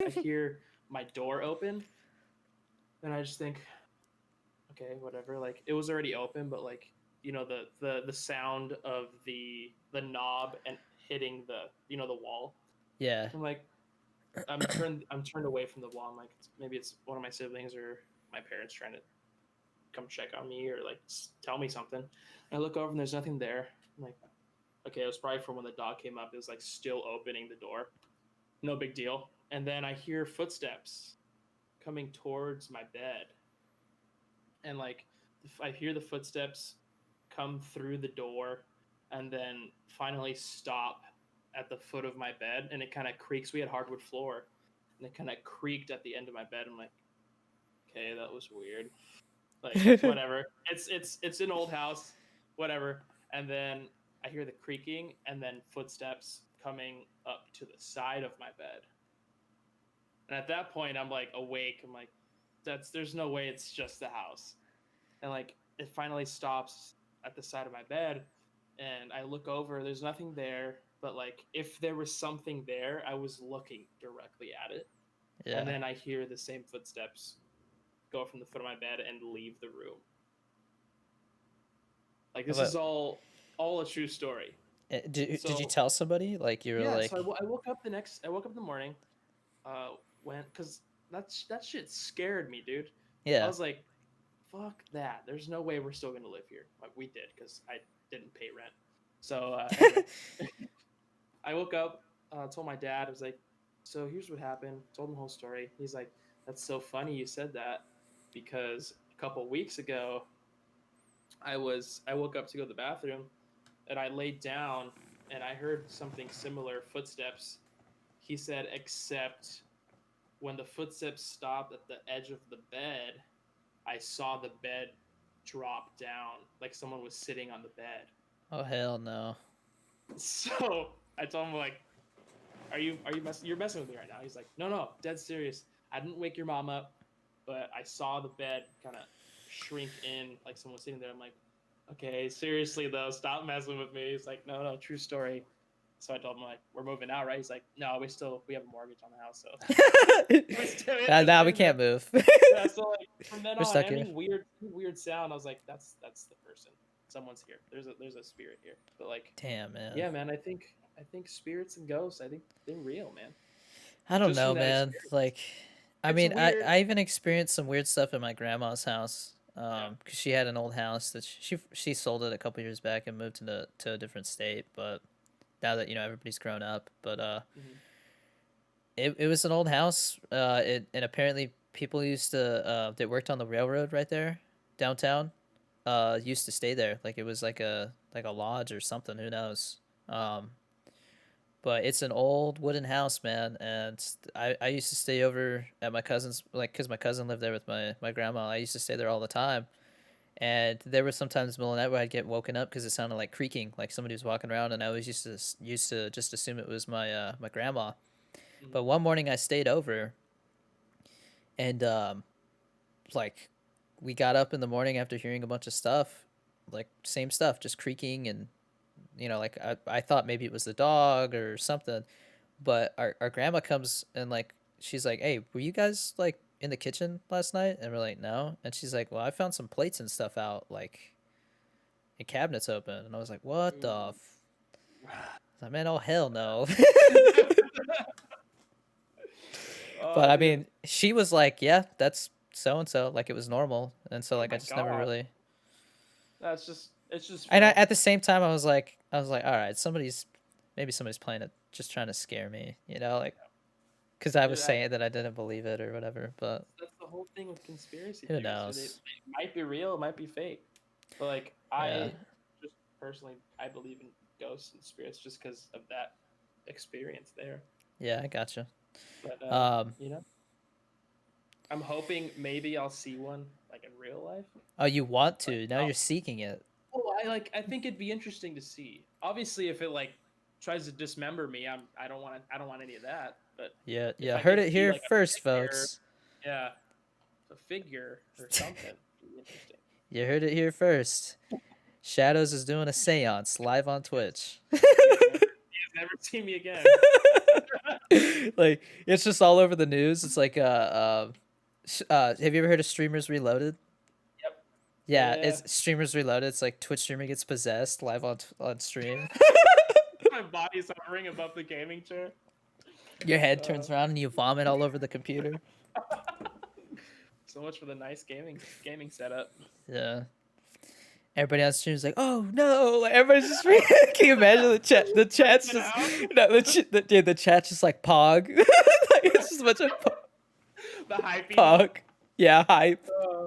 I hear my door open, and I just think, okay, whatever. Like it was already open, but like the sound of the knob and hitting the wall. Yeah. I'm like, I'm turned away from the wall. I'm like, maybe it's one of my siblings or my parents trying to come check on me or like tell me something. And I look over and there's nothing there. I'm like, okay, it was probably from when the dog came up. It was like still opening the door. No big deal. And then I hear footsteps coming towards my bed. And like I hear the footsteps come through the door and then finally stop at the foot of my bed and it kind of creaks. We had hardwood floor and it kind of creaked at the end of my bed. I'm like, okay, that was weird. Like whatever. It's an old house, whatever. And then I hear the creaking and then footsteps coming up to the side of my bed. And at that point I'm like awake. I'm like, there's no way it's just the house. And like it finally stops at the side of my bed and I look over, there's nothing there, but like if there was something there, I was looking directly at it. And Yeah. then I hear the same footsteps go from the foot of my bed and leave the room. Like this is But all a true story. did you So tell somebody? Like you were yeah, so like, I woke up I woke up in the morning, went because that shit scared me, dude. I yeah. was like, fuck that. There's no way we're still gonna live here. Like we did because I didn't pay rent. So anyway, I woke up, told my dad. I was like, so here's what happened. Told him the whole story. He's like, that's so funny you said that because a couple weeks ago I woke up to go to the bathroom and I laid down and I heard something similar, footsteps. He said, except when the footsteps stopped at the edge of the bed, I saw the bed drop down like someone was sitting on the bed. Oh hell no. So I told him like, are you messing? You're messing with me right now. He's like, no, dead serious. I didn't wake your mom up, but I saw the bed kind of shrink in like someone was sitting there. I'm like, okay, seriously though, stop messing with me. He's like, no, true story. So I told him like, we're moving out, right? He's like, no, we have a mortgage on the house, so we're still Now we in there. can't move. Yeah, so like from then We're on, stuck any here. weird sound, I was like, that's the person. Someone's here. There's a spirit here. But like, Damn, man. yeah, man, I think spirits and ghosts, I think they're real, man. I don't Just from know, that man. experience. Like, I It's mean, I weird. I even experienced some weird stuff in my grandma's house. Yeah. Cause she had an old house that she sold it a couple years back and moved to a different state. But now that everybody's grown up, but Hmm. it was an old house. And apparently people used to that worked on the railroad right there downtown. Used to stay there. Like it was like a lodge or something. Who knows? Um, but it's an old wooden house, man. And I used to stay over at my cousin's, like, because my cousin lived there with my grandma. I used to stay there all the time. And there were sometimes in the middle of the night where I'd get woken up because it sounded like creaking, like somebody was walking around, and I always used to just assume it was my grandma. Hmm. But one morning I stayed over, and like we got up in the morning after hearing a bunch of stuff, like same stuff, just creaking, and like I thought maybe it was the dog or something. But our grandma comes and like she's like, "Hey, were you guys like in the kitchen last night?" And we're like, "No." And she's like, "Well, I found some plates and stuff out, like, and cabinets open." And I was like, "What the?" I mean, oh hell no. But Oh, I dude. mean, she was like, "Yeah, that's so and so," like it was normal, and so Oh like I my just never god. really. It's just And real. at the same time, I was like, all right, maybe somebody's playing it, just trying to scare me, like, because I was Dude, saying that I didn't believe it or whatever. But that's the whole thing with conspiracy who theories, dude. They knows? might be real, it might be fake. But like Yeah, I just personally I believe in ghosts and spirits just because of that experience there. yeah, I gotcha. But Um, you know, I'm hoping maybe I'll see one like in real life. oh, you want Like to? Now you're seeking it. I think it'd be interesting to see. Obviously, if it like tries to dismember me, I don't want any of that. But Yeah, if yeah. I Heard could it see here like a first, figure, folks. yeah, a figure or something, it'd be interesting. You heard it here first. Shadows is doing a séance live on Yes, Twitch. he has never seen me again. Like it's just all over the news. It's like have you ever heard of Streamers Reloaded? Yep. Yeah, Yeah. it's Streamers Reloaded. It's like Twitch streamer gets possessed live on stream. My body's hovering above the gaming chair. Your head turns around and you vomit all over the computer. So much for the nice gaming setup. Yeah. Everybody on stream is like, "Oh no!" Like everybody's just freaking. Can you imagine the chat? The chat's just the chat's just like Pog. Like, it's just a bunch of The hype. Pog. Yeah, hype.